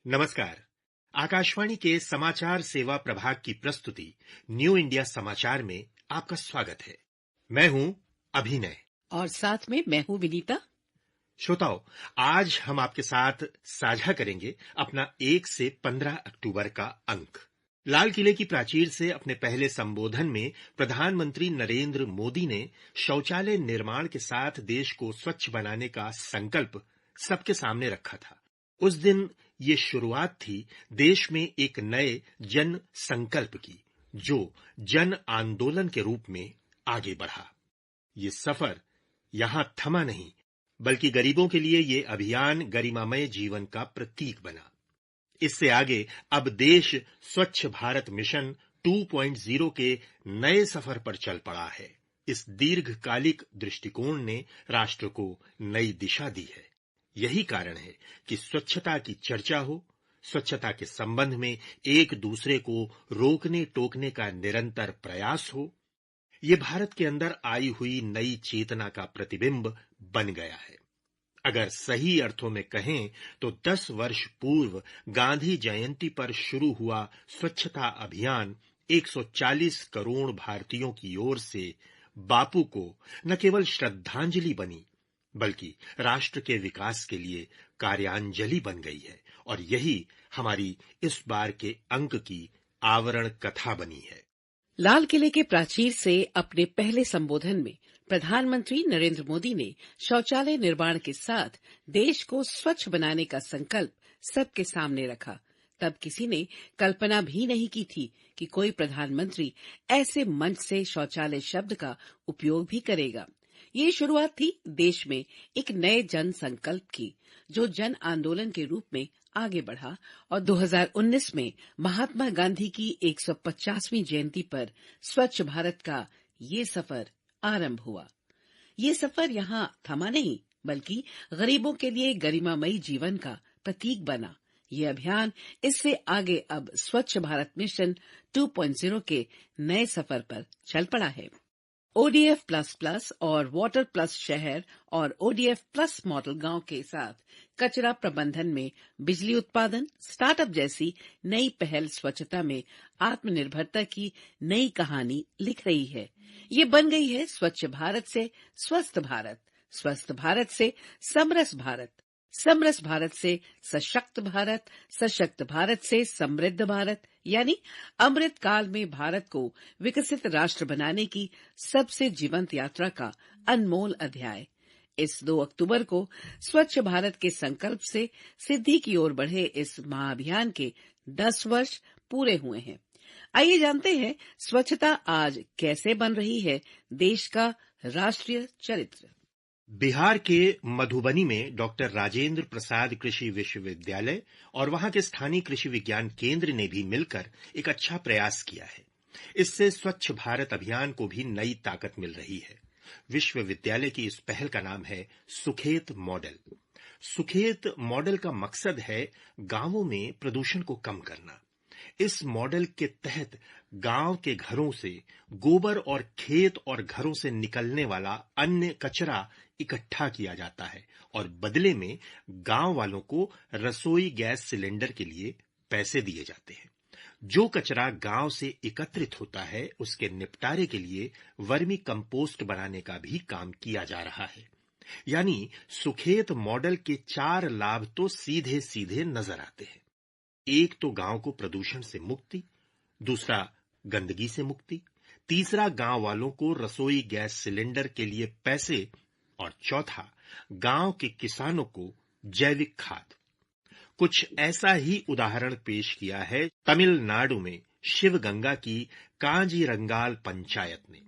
नमस्कार। आकाशवाणी के समाचार सेवा प्रभाग की प्रस्तुति न्यू इंडिया समाचार में आपका स्वागत है। मैं हूं अभिनय और साथ में मैं हूं विनीता। श्रोताओं, आज हम आपके साथ साझा करेंगे अपना 1 से 15 अक्टूबर का अंक। लाल किले की प्राचीर से अपने पहले संबोधन में प्रधानमंत्री नरेंद्र मोदी ने शौचालय निर्माण के साथ देश को स्वच्छ बनाने का संकल्प सबके सामने रखा था। उस दिन ये शुरुआत थी देश में एक नए जन संकल्प की, जो जन आंदोलन के रूप में आगे बढ़ा। ये सफर यहां थमा नहीं, बल्कि गरीबों के लिए ये अभियान गरिमामय जीवन का प्रतीक बना। इससे आगे अब देश स्वच्छ भारत मिशन 2.0 के नए सफर पर चल पड़ा है। इस दीर्घकालिक दृष्टिकोण ने राष्ट्र को नई दिशा दी है। यही कारण है कि स्वच्छता की चर्चा हो, स्वच्छता के संबंध में एक दूसरे को रोकने टोकने का निरंतर प्रयास हो। ये भारत के अंदर आई हुई नई चेतना का प्रतिबिंब बन गया है। अगर सही अर्थों में कहें तो 10 वर्ष पूर्व गांधी जयंती पर शुरू हुआ स्वच्छता अभियान 140 करोड़ भारतीयों की ओर से बापू को न केवल श्रद्धांजलि बनी, बल्कि राष्ट्र के विकास के लिए कार्यांजलि बन गई है। और यही हमारी इस बार के अंक की आवरण कथा बनी है। लाल किले के प्राचीर से अपने पहले संबोधन में प्रधानमंत्री नरेंद्र मोदी ने शौचालय निर्माण के साथ देश को स्वच्छ बनाने का संकल्प सबके सामने रखा। तब किसी ने कल्पना भी नहीं की थी कि कोई प्रधानमंत्री ऐसे मंच से शौचालय शब्द का उपयोग भी करेगा। ये शुरुआत थी देश में एक नए जन संकल्प की, जो जन आंदोलन के रूप में आगे बढ़ा और 2019 में महात्मा गांधी की 150वीं जयंती पर स्वच्छ भारत का ये सफर आरंभ हुआ। ये सफर यहाँ थमा नहीं, बल्कि गरीबों के लिए गरिमामयी जीवन का प्रतीक बना। ये अभियान इससे आगे अब स्वच्छ भारत मिशन 2.0 के नए सफर पर चल पड़ा है। ODF++ और वाटर प्लस शहर और ODF+ मॉडल गांव के साथ कचरा प्रबंधन में बिजली उत्पादन, स्टार्टअप जैसी नई पहल स्वच्छता में आत्मनिर्भरता की नई कहानी लिख रही है। ये बन गई है स्वच्छ भारत से स्वस्थ भारत, स्वस्थ भारत से समरस भारत, समरस भारत से सशक्त भारत, सशक्त भारत से समृद्ध भारत, यानी अमृत काल में भारत को विकसित राष्ट्र बनाने की सबसे जीवंत यात्रा का अनमोल अध्याय। इस 2 अक्टूबर को स्वच्छ भारत के संकल्प से सिद्धि की ओर बढ़े इस महाअभियान के 10 वर्ष पूरे हुए हैं। आइए जानते हैं स्वच्छता आज कैसे बन रही है देश का राष्ट्रीय चरित्र। बिहार के मधुबनी में डॉक्टर राजेंद्र प्रसाद कृषि विश्वविद्यालय और वहां के स्थानीय कृषि विज्ञान केंद्र ने भी मिलकर एक अच्छा प्रयास किया है। इससे स्वच्छ भारत अभियान को भी नई ताकत मिल रही है। विश्वविद्यालय की इस पहल का नाम है सुखेत मॉडल। सुखेत मॉडल का मकसद है गांवों में प्रदूषण को कम करना। इस मॉडल के तहत गांव के घरों से गोबर और खेत और घरों से निकलने वाला अन्य कचरा इकट्ठा किया जाता है और बदले में गांव वालों को रसोई गैस सिलेंडर के लिए पैसे दिए जाते हैं। जो कचरा गांव से एकत्रित होता है उसके निपटारे के लिए वर्मी कंपोस्ट बनाने का भी काम किया जा रहा है। यानी सुखेत मॉडल के 4 लाभ तो सीधे सीधे नजर आते हैं। एक तो गांव को प्रदूषण से मुक्ति, दूसरा गंदगी से मुक्ति, तीसरा गांव वालों को रसोई गैस सिलेंडर के लिए पैसे और चौथा गांव के किसानों को जैविक खाद। कुछ ऐसा ही उदाहरण पेश किया है तमिलनाडु में शिवगंगा की कांजीरंगाल पंचायत ने।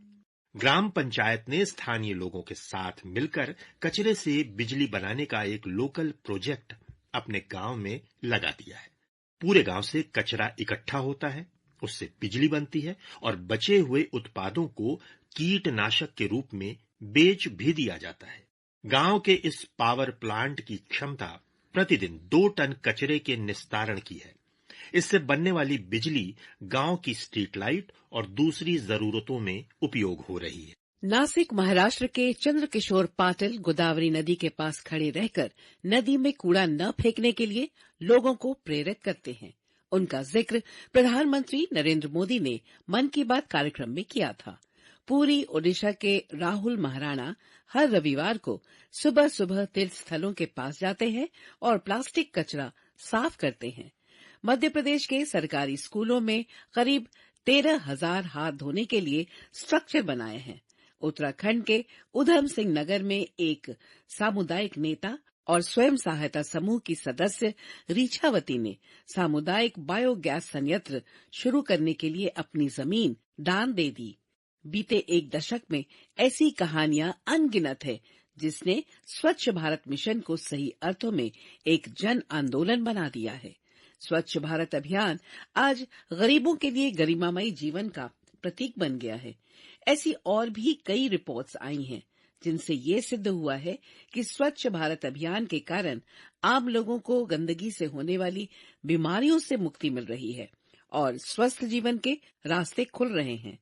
ग्राम पंचायत ने स्थानीय लोगों के साथ मिलकर कचरे से बिजली बनाने का एक लोकल प्रोजेक्ट अपने गांव में लगा दिया है। पूरे गांव से कचरा इकट्ठा होता है, उससे बिजली बनती है और बचे हुए उत्पादों को कीटनाशक के रूप में बेच भी दिया जाता है। गांव के इस पावर प्लांट की क्षमता प्रतिदिन 2 टन कचरे के निस्तारण की है। इससे बनने वाली बिजली गांव की स्ट्रीट लाइट और दूसरी जरूरतों में उपयोग हो रही है। नासिक महाराष्ट्र के चंद्रकिशोर पाटिल गोदावरी नदी के पास खड़े रहकर नदी में कूड़ा न फेंकने के लिए लोगों को प्रेरित करते हैं। उनका जिक्र प्रधानमंत्री नरेंद्र मोदी ने मन की बात कार्यक्रम में किया था। पूरी ओडिशा के राहुल महाराणा हर रविवार को सुबह सुबह तीर्थ स्थलों के पास जाते हैं और प्लास्टिक कचरा साफ करते हैं। मध्य प्रदेश के सरकारी स्कूलों में करीब 13,000 हाथ धोने के लिए स्ट्रक्चर बनाए हैं। उत्तराखंड के उधम सिंह नगर में एक सामुदायिक नेता और स्वयं सहायता समूह की सदस्य रीछावती ने सामुदायिक बायोगैस संयंत्र शुरू करने के लिए अपनी जमीन दान दे दी। बीते एक दशक में ऐसी कहानियां अनगिनत है, जिसने स्वच्छ भारत मिशन को सही अर्थों में एक जन आंदोलन बना दिया है। स्वच्छ भारत अभियान आज गरीबों के लिए गरिमामयी जीवन का प्रतीक बन गया है। ऐसी और भी कई रिपोर्ट्स आई हैं, जिनसे ये सिद्ध हुआ है कि स्वच्छ भारत अभियान के कारण आम लोगों को गंदगी से होने वाली बीमारियों से मुक्ति मिल रही है और स्वस्थ जीवन के रास्ते खुल रहे हैं।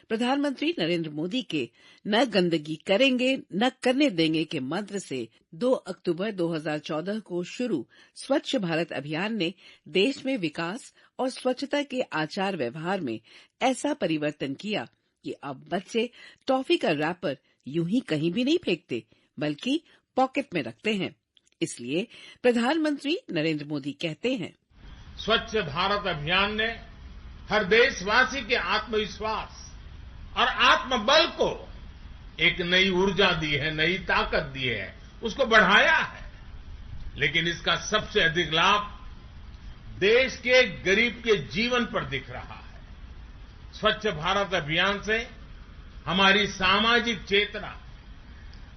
प्रधानमंत्री नरेंद्र मोदी के न गंदगी करेंगे न करने देंगे के मंत्र से 2 अक्टूबर 2014 को शुरू स्वच्छ भारत अभियान ने देश में विकास और स्वच्छता के आचार व्यवहार में ऐसा परिवर्तन किया कि अब बच्चे टॉफी का रैपर यूं ही कहीं भी नहीं फेंकते, बल्कि पॉकेट में रखते हैं। इसलिए प्रधानमंत्री नरेंद्र मोदी कहते हैं, स्वच्छ भारत अभियान ने हर देशवासी के आत्मविश्वास और आत्मबल को एक नई ऊर्जा दी है, नई ताकत दी है, उसको बढ़ाया है। लेकिन इसका सबसे अधिक लाभ देश के गरीब के जीवन पर दिख रहा है। स्वच्छ भारत अभियान से हमारी सामाजिक चेतना,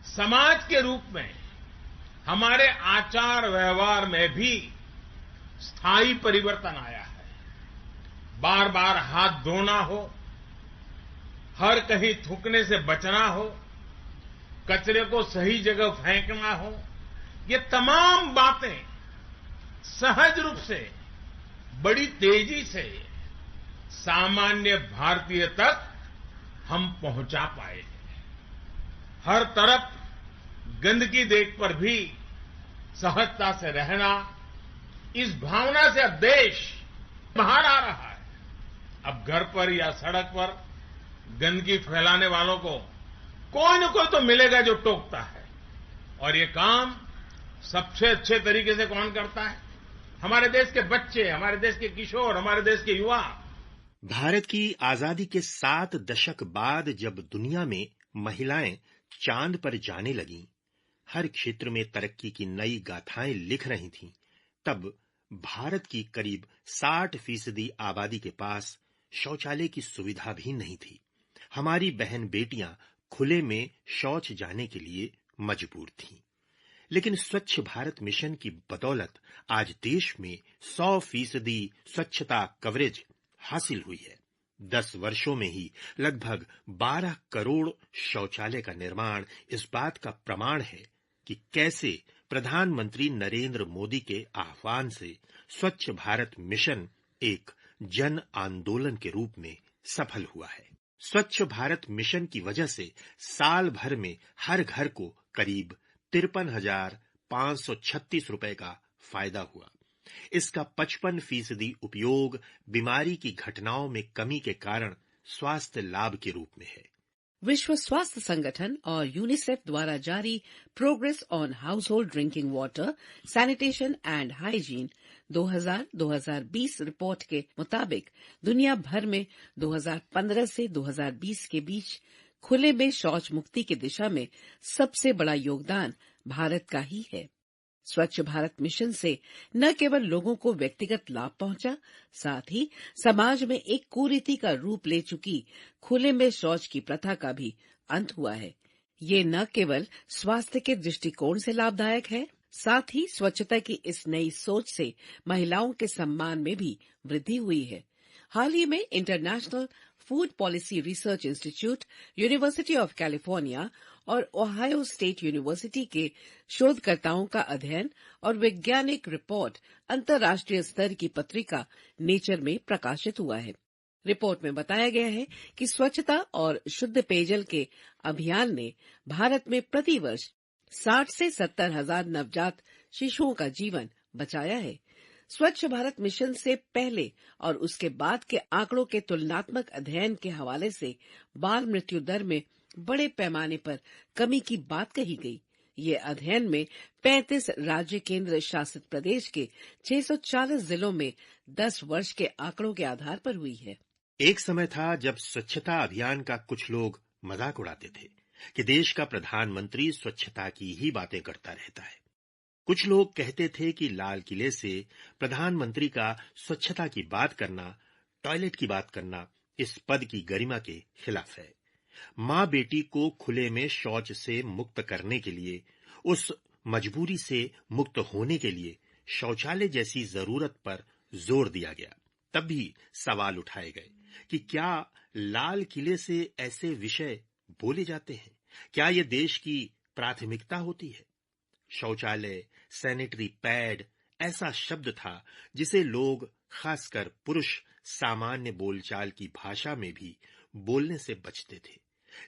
समाज के रूप में हमारे आचार व्यवहार में भी स्थायी परिवर्तन आया है। बार बार हाथ धोना हो, हर कहीं थूकने से बचना हो, कचरे को सही जगह फेंकना हो, ये तमाम बातें सहज रूप से, बड़ी तेजी से सामान्य भारतीय तक हम पहुंचा पाए। हर तरफ गंदगी देख पर भी सहजता से रहना, इस भावना से अब देश बाहर आ रहा है। अब घर पर या सड़क पर गंदगी फैलाने वालों को कोई न कोई तो मिलेगा जो टोकता है। और ये काम सबसे अच्छे तरीके से कौन करता है? हमारे देश के बच्चे, हमारे देश के किशोर, हमारे देश के युवा। भारत की आजादी के 7 दशक बाद जब दुनिया में महिलाएं चांद पर जाने लगीं, हर क्षेत्र में तरक्की की नई गाथाएं लिख रही थीं, तब भारत की करीब 60% आबादी के पास शौचालय की सुविधा भी नहीं थी। हमारी बहन बेटियां खुले में शौच जाने के लिए मजबूर थीं। लेकिन स्वच्छ भारत मिशन की बदौलत आज देश में 100% स्वच्छता कवरेज हासिल हुई है। 10 वर्षों में ही लगभग 12 करोड़ शौचालय का निर्माण इस बात का प्रमाण है कि कैसे प्रधानमंत्री नरेंद्र मोदी के आह्वान से स्वच्छ भारत मिशन एक जन आंदोलन के रूप में सफल हुआ है। स्वच्छ भारत मिशन की वजह से साल भर में हर घर को करीब 53,536 रुपए का फायदा हुआ। इसका 55% उपयोग बीमारी की घटनाओं में कमी के कारण स्वास्थ्य लाभ के रूप में है। विश्व स्वास्थ्य संगठन और यूनिसेफ द्वारा जारी progress on house hold drinking water, sanitation and hygiene 2000-2020 report के मुताबिक दुनिया भर में 2015 से 2020 के बीच खुले में शौच मुक्ति की दिशा में सबसे बड़ा योगदान भारत का ही है। स्वच्छ भारत मिशन से न केवल लोगों को व्यक्तिगत लाभ पहुंचा, साथ ही समाज में एक कुरीति का रूप ले चुकी खुले में शौच की प्रथा का भी अंत हुआ है। ये न केवल स्वास्थ्य के दृष्टिकोण से लाभदायक है, साथ ही स्वच्छता की इस नई सोच से महिलाओं के सम्मान में भी वृद्धि हुई है। हाल ही में international food policy research institute, university of California और ओहायो स्टेट यूनिवर्सिटी के शोधकर्ताओं का अध्ययन और वैज्ञानिक रिपोर्ट अंतर्राष्ट्रीय स्तर की पत्रिका नेचर में प्रकाशित हुआ है। रिपोर्ट में बताया गया है कि स्वच्छता और शुद्ध पेयजल के अभियान ने भारत में प्रतिवर्ष 60 से 70 हजार नवजात शिशुओं का जीवन बचाया है। स्वच्छ भारत मिशन से पहले और उसके बाद के आंकड़ों के तुलनात्मक अध्ययन के हवाले से बाल मृत्यु दर में बड़े पैमाने पर कमी की बात कही गई। ये अध्ययन में 35 राज्य केंद्र शासित प्रदेश के 640 जिलों में 10 वर्ष के आंकड़ों के आधार पर हुई है। एक समय था जब स्वच्छता अभियान का कुछ लोग मजाक उड़ाते थे कि देश का प्रधानमंत्री स्वच्छता की ही बातें करता रहता है। कुछ लोग कहते थे कि लाल किले से प्रधानमंत्री का स्वच्छता की बात करना, टॉयलेट की बात करना इस पद की गरिमा के खिलाफ है। माँ बेटी को खुले में शौच से मुक्त करने के लिए, उस मजबूरी से मुक्त होने के लिए शौचालय जैसी जरूरत पर जोर दिया गया। तब भी सवाल उठाए गए कि क्या लाल किले से ऐसे विषय बोले जाते हैं? क्या ये देश की प्राथमिकता होती है? शौचालय, सैनिटरी पैड ऐसा शब्द था जिसे लोग, खासकर पुरुष, सामान्य बोलचाल की भाषा में भी बोलने से बचते थे।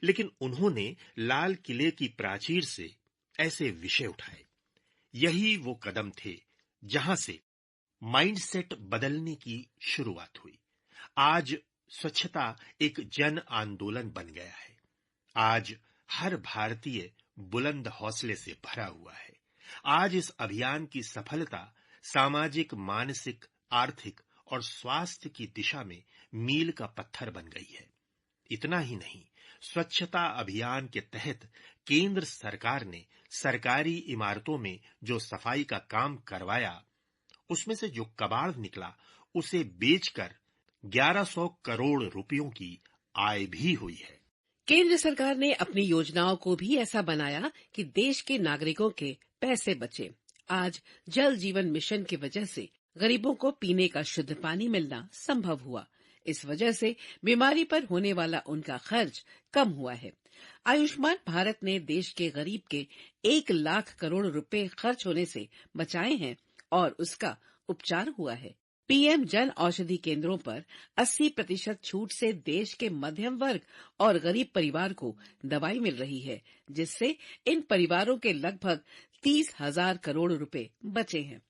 लेकिन उन्होंने लाल किले की प्राचीर से ऐसे विषय उठाए। यही वो कदम थे जहां से माइंडसेट बदलने की शुरुआत हुई। आज स्वच्छता एक जन आंदोलन बन गया है। आज हर भारतीय बुलंद हौसले से भरा हुआ है। आज इस अभियान की सफलता सामाजिक, मानसिक, आर्थिक और स्वास्थ्य की दिशा में मील का पत्थर बन गई है। इतना ही नहीं, स्वच्छता अभियान के तहत केंद्र सरकार ने सरकारी इमारतों में जो सफाई का काम करवाया, उसमें से जो कबाड़ निकला उसे बेचकर 1100 करोड़ रुपयों की आय भी हुई है। केंद्र सरकार ने अपनी योजनाओं को भी ऐसा बनाया कि देश के नागरिकों के पैसे बचे। आज जल जीवन मिशन की वजह से गरीबों को पीने का शुद्ध पानी मिलना संभव हुआ। इस वजह से बीमारी पर होने वाला उनका खर्च कम हुआ है। आयुष्मान भारत ने देश के गरीब के 1 लाख करोड़ रुपए खर्च होने से बचाए हैं और उसका उपचार हुआ है। पीएम जन औषधि केंद्रों पर 80% छूट से देश के मध्यम वर्ग और गरीब परिवार को दवाई मिल रही है, जिससे इन परिवारों के लगभग 30,000 करोड़ रुपए बचे हैं।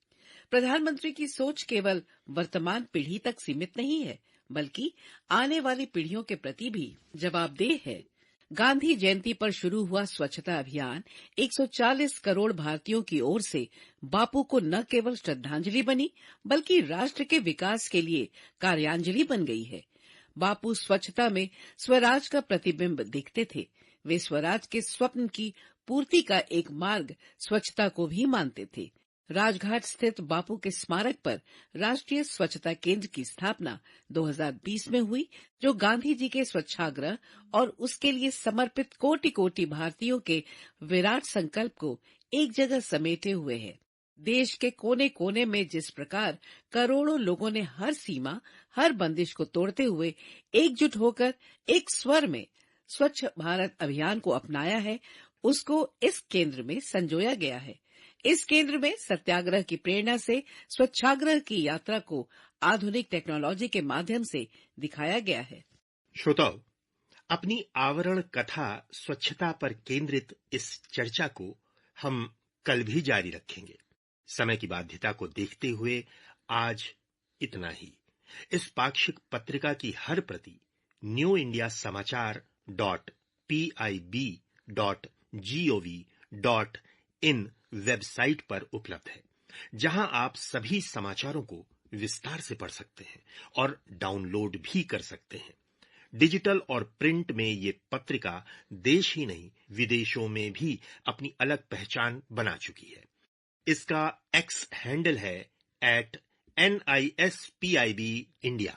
प्रधानमंत्री की सोच केवल वर्तमान पीढ़ी तक सीमित नहीं है, बल्कि आने वाली पीढ़ियों के प्रति भी जवाबदेह है। गांधी जयंती पर शुरू हुआ स्वच्छता अभियान 140 करोड़ भारतीयों की ओर से बापू को न केवल श्रद्धांजलि बनी, बल्कि राष्ट्र के विकास के लिए कार्यांजलि बन गई है। बापू स्वच्छता में स्वराज का प्रतिबिंब देखते थे। वे स्वराज के स्वप्न की पूर्ति का एक मार्ग स्वच्छता को भी मानते थे। राजघाट स्थित बापू के स्मारक पर राष्ट्रीय स्वच्छता केंद्र की स्थापना 2020 में हुई, जो गांधी जी के स्वच्छाग्रह और उसके लिए समर्पित कोटि कोटि भारतीयों के विराट संकल्प को एक जगह समेटे हुए है। देश के कोने कोने में जिस प्रकार करोड़ों लोगों ने हर सीमा, हर बंदिश को तोड़ते हुए एकजुट होकर एक स्वर में स्वच्छ भारत अभियान को अपनाया है, उसको इस केंद्र में संजोया गया है। इस केंद्र में सत्याग्रह की प्रेरणा से स्वच्छाग्रह की यात्रा को आधुनिक टेक्नोलॉजी के माध्यम से दिखाया गया है। श्रोताओ, अपनी आवरण कथा स्वच्छता पर केंद्रित इस चर्चा को हम कल भी जारी रखेंगे। समय की बाध्यता को देखते हुए आज इतना ही। इस पाक्षिक पत्रिका की हर प्रति newindiasamachaar.pib.gov.in वेबसाइट पर उपलब्ध है, जहां आप सभी समाचारों को विस्तार से पढ़ सकते हैं और डाउनलोड भी कर सकते हैं। डिजिटल और प्रिंट में ये पत्रिका देश ही नहीं, विदेशों में भी अपनी अलग पहचान बना चुकी है। इसका एक्स हैंडल है @NISPIB-India।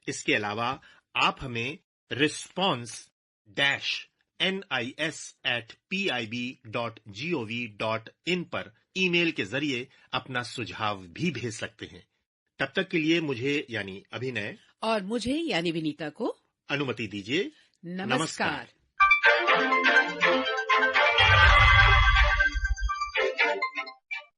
इसके अलावा आप हमें response-nis@pib.gov.in पर ईमेल के जरिए अपना सुझाव भी भेज सकते हैं। तब तक के लिए मुझे यानी अभिनय और मुझे यानी विनीता को अनुमति दीजिए। नमस्कार।